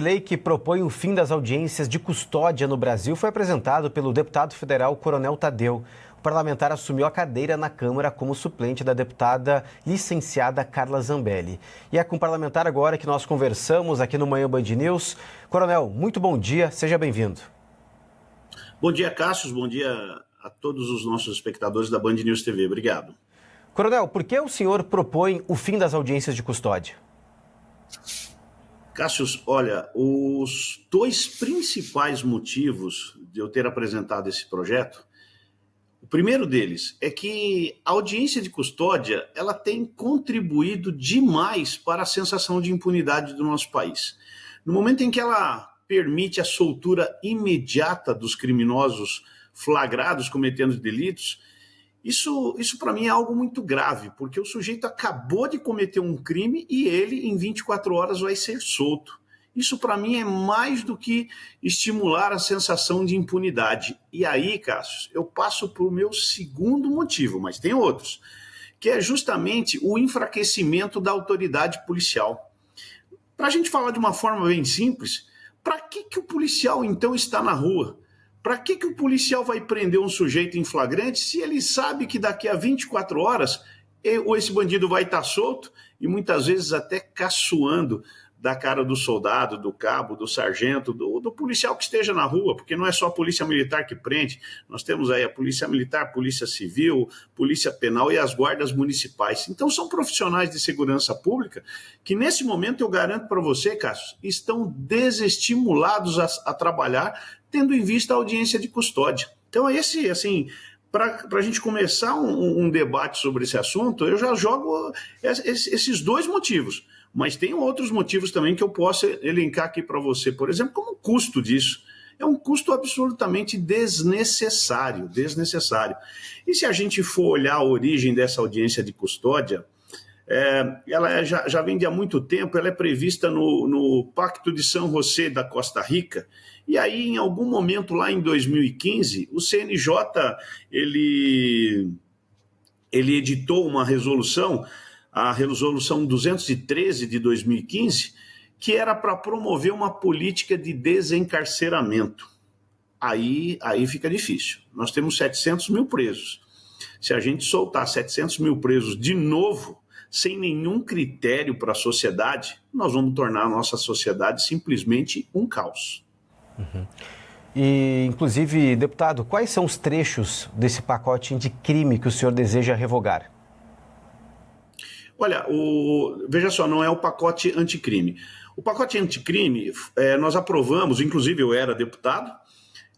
A lei que propõe o fim das audiências de custódia no Brasil foi apresentado pelo deputado federal Coronel Tadeu. O parlamentar assumiu a cadeira na Câmara como suplente da deputada licenciada Carla Zambelli. E é com o parlamentar agora que nós conversamos aqui no Manhã Band News. Coronel, muito bom dia, seja bem-vindo. Bom dia, Cássio, bom dia a todos os nossos espectadores da Band News TV. Obrigado. Coronel, por que o senhor propõe o fim das audiências de custódia? Cássio, olha, os dois principais motivos de eu ter apresentado esse projeto, o primeiro deles é que a audiência de custódia ela tem contribuído demais para a sensação de impunidade do nosso país. No momento em que ela permite a soltura imediata dos criminosos flagrados cometendo delitos, isso para mim é algo muito grave, porque o sujeito acabou de cometer um crime e ele, em 24 horas, vai ser solto. Isso, para mim, é mais do que estimular a sensação de impunidade. E aí, Cássio, eu passo para o meu segundo motivo, mas tem outros, que é justamente o enfraquecimento da autoridade policial. Para a gente falar de uma forma bem simples, para que o policial, então, está na rua? Para que o policial vai prender um sujeito em flagrante se ele sabe que daqui a 24 horas esse bandido vai estar solto e muitas vezes até caçoando da cara do soldado, do cabo, do sargento, do policial que esteja na rua, porque não é só a polícia militar que prende, nós temos aí a polícia militar, polícia civil, polícia penal e as guardas municipais. Então são profissionais de segurança pública que nesse momento eu garanto para você, Cássio, estão desestimulados a trabalhar tendo em vista a audiência de custódia. Então esse, assim, para a gente começar um debate sobre esse assunto, eu já jogo esses dois motivos. Mas tem outros motivos também que eu posso elencar aqui para você. Por exemplo, como o custo disso. É um custo absolutamente desnecessário. E se a gente for olhar a origem dessa audiência de custódia, ela já vem de há muito tempo, ela é prevista no Pacto de São José da Costa Rica, e aí em algum momento lá em 2015, o CNJ ele editou uma resolução, a resolução 213 de 2015, que era para promover uma política de desencarceramento. Aí fica difícil. Nós temos 700 mil presos. Se a gente soltar 700 mil presos de novo, sem nenhum critério para a sociedade, nós vamos tornar a nossa sociedade simplesmente um caos. Uhum. E, inclusive, deputado, quais são os trechos desse pacote anticrime que o senhor deseja revogar? Olha, veja só, não é o pacote anticrime. O pacote anticrime, nós aprovamos, inclusive eu era deputado,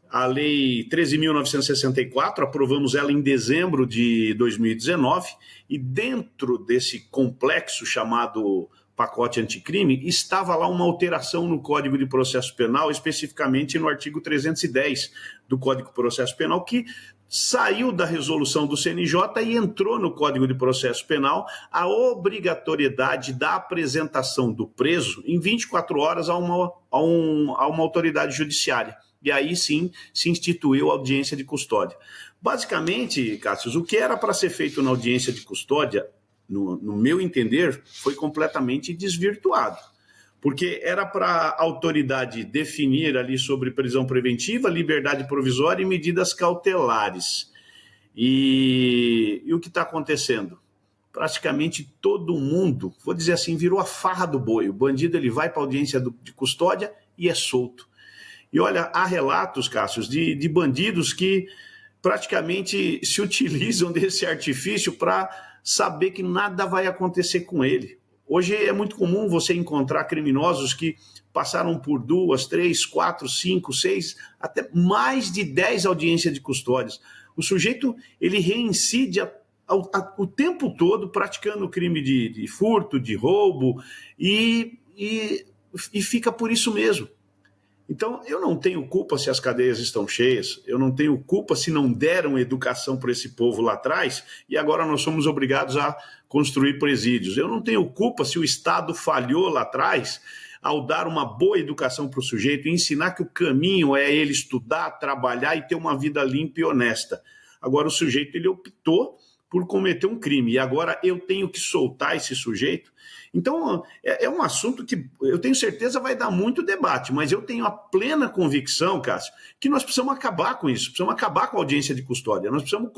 a Lei 13.964, aprovamos ela em dezembro de 2019, e dentro desse complexo chamado pacote anticrime, estava lá uma alteração no Código de Processo Penal, especificamente no artigo 310 do Código de Processo Penal, que saiu da resolução do CNJ e entrou no Código de Processo Penal a obrigatoriedade da apresentação do preso em 24 horas a uma autoridade judiciária. E aí sim se instituiu a audiência de custódia. Basicamente, Cássio, o que era para ser feito na audiência de custódia, no meu entender, foi completamente desvirtuado. Porque era para a autoridade definir ali sobre prisão preventiva, liberdade provisória e medidas cautelares. E o que está acontecendo? Praticamente todo mundo, vou dizer assim, virou a farra do boi. O bandido ele vai para a audiência de custódia e é solto. E olha, há relatos, Cássio, de bandidos que praticamente se utilizam desse artifício para saber que nada vai acontecer com ele. Hoje é muito comum você encontrar criminosos que passaram por 2, 3, 4, 5, 6, até mais de 10 audiências de custódias. O sujeito ele reincide o tempo todo praticando crime de furto, de roubo e fica por isso mesmo. Então, eu não tenho culpa se as cadeias estão cheias, eu não tenho culpa se não deram educação para esse povo lá atrás e agora nós somos obrigados a construir presídios. Eu não tenho culpa se o Estado falhou lá atrás ao dar uma boa educação para o sujeito e ensinar que o caminho é ele estudar, trabalhar e ter uma vida limpa e honesta. Agora, o sujeito ele optou por cometer um crime e agora eu tenho que soltar esse sujeito. Então, é um assunto que eu tenho certeza vai dar muito debate, mas eu tenho a plena convicção, Cássio, que nós precisamos acabar com isso, precisamos acabar com a audiência de custódia, nós precisamos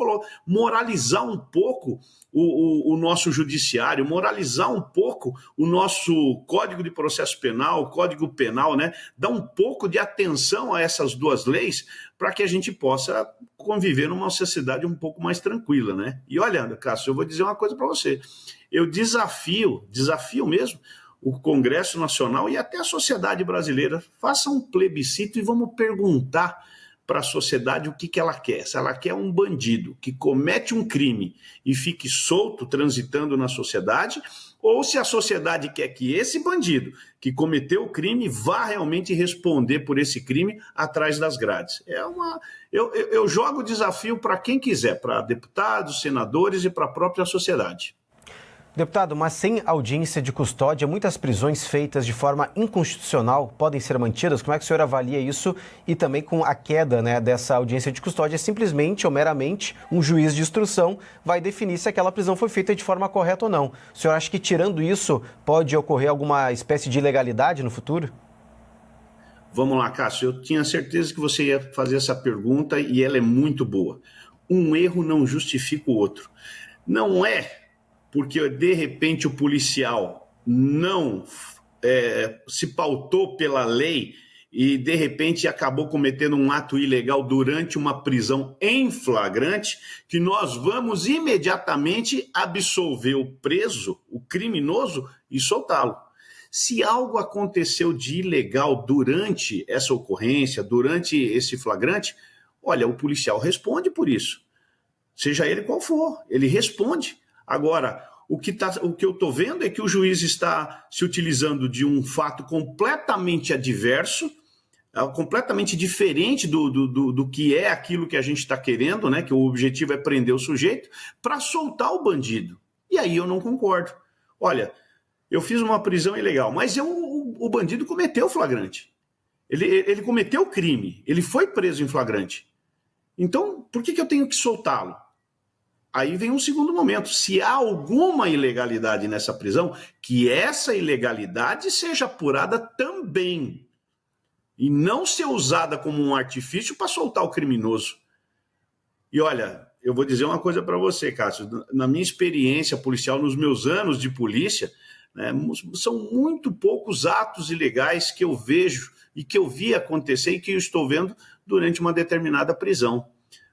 moralizar um pouco o nosso judiciário, moralizar um pouco o nosso Código de Processo Penal, o Código Penal, né? Dar um pouco de atenção a essas duas leis para que a gente possa conviver numa sociedade um pouco mais tranquila, né? E olha, Cássio, eu vou dizer uma coisa para você. Eu desafio mesmo o Congresso Nacional e até a sociedade brasileira, faça um plebiscito e vamos perguntar para a sociedade o que ela quer. Se ela quer um bandido que comete um crime e fique solto transitando na sociedade, ou se a sociedade quer que esse bandido que cometeu o crime vá realmente responder por esse crime atrás das grades. Eu jogo o desafio para quem quiser, para deputados, senadores e para a própria sociedade. Deputado, mas sem audiência de custódia, muitas prisões feitas de forma inconstitucional podem ser mantidas? Como é que o senhor avalia isso? E também com a queda, né, dessa audiência de custódia, simplesmente ou meramente um juiz de instrução vai definir se aquela prisão foi feita de forma correta ou não. O senhor acha que, tirando isso, pode ocorrer alguma espécie de ilegalidade no futuro? Vamos lá, Cássio. Eu tinha certeza que você ia fazer essa pergunta e ela é muito boa. Um erro não justifica o outro. Não é porque, de repente, o policial não se pautou pela lei e, de repente, acabou cometendo um ato ilegal durante uma prisão em flagrante, que nós vamos imediatamente absolver o preso, o criminoso, e soltá-lo. Se algo aconteceu de ilegal durante essa ocorrência, durante esse flagrante, olha, o policial responde por isso. Seja ele qual for, ele responde. Agora, o que eu estou vendo é que o juiz está se utilizando de um fato completamente adverso, completamente diferente do que é aquilo que a gente está querendo, né? Que o objetivo é prender o sujeito, para soltar o bandido. E aí eu não concordo. Olha, eu fiz uma prisão ilegal, mas o bandido cometeu flagrante. Ele cometeu o crime, ele foi preso em flagrante. Então, por que eu tenho que soltá-lo? Aí vem um segundo momento. Se há alguma ilegalidade nessa prisão, que essa ilegalidade seja apurada também. E não ser usada como um artifício para soltar o criminoso. E olha, eu vou dizer uma coisa para você, Cássio. Na minha experiência policial, nos meus anos de polícia, né, são muito poucos atos ilegais que eu vejo e que eu vi acontecer e que eu estou vendo durante uma determinada prisão.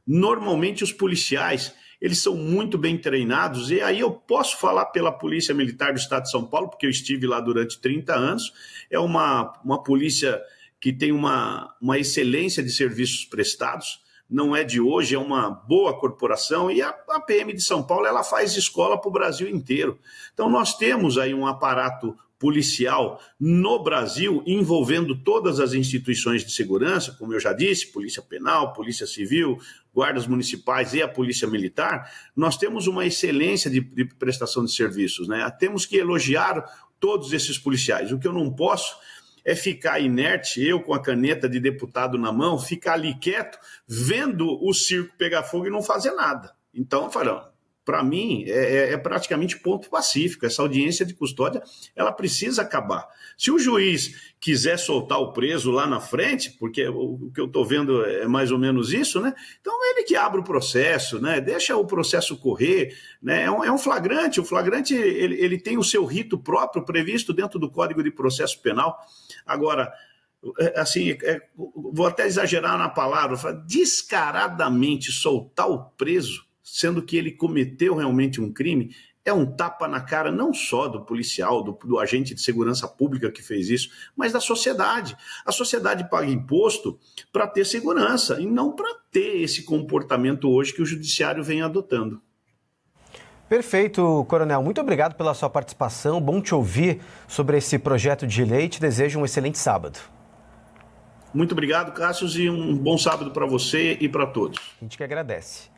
Normalmente os policiais, eles são muito bem treinados, e aí eu posso falar pela Polícia Militar do Estado de São Paulo, porque eu estive lá durante 30 anos, é uma polícia que tem uma excelência de serviços prestados, não é de hoje, é uma boa corporação, e a PM de São Paulo, ela faz escola para o Brasil inteiro. Então nós temos aí um aparato policial no Brasil, envolvendo todas as instituições de segurança, como eu já disse, Polícia Penal, Polícia Civil, guardas municipais e a Polícia Militar. Nós temos uma excelência de prestação de serviços, né? Temos que elogiar todos esses policiais. O que eu não posso é ficar inerte, eu com a caneta de deputado na mão, ficar ali quieto, vendo o circo pegar fogo e não fazer nada. Então, para mim, é praticamente ponto pacífico. Essa audiência de custódia, ela precisa acabar. Se o juiz quiser soltar o preso lá na frente, porque o que eu estou vendo é mais ou menos isso, né? Então, ele que abre o processo, né? Deixa o processo correr, né? É um flagrante. O flagrante, ele tem o seu rito próprio previsto dentro do Código de Processo Penal. Agora, assim, vou até exagerar na palavra, descaradamente soltar o preso, sendo que ele cometeu realmente um crime, é um tapa na cara não só do policial, do agente de segurança pública que fez isso, mas da sociedade. A sociedade paga imposto para ter segurança e não para ter esse comportamento hoje que o judiciário vem adotando. Perfeito, Coronel. Muito obrigado pela sua participação. Bom te ouvir sobre esse projeto de lei. Te desejo um excelente sábado. Muito obrigado, Cássio, e um bom sábado para você e para todos. A gente que agradece.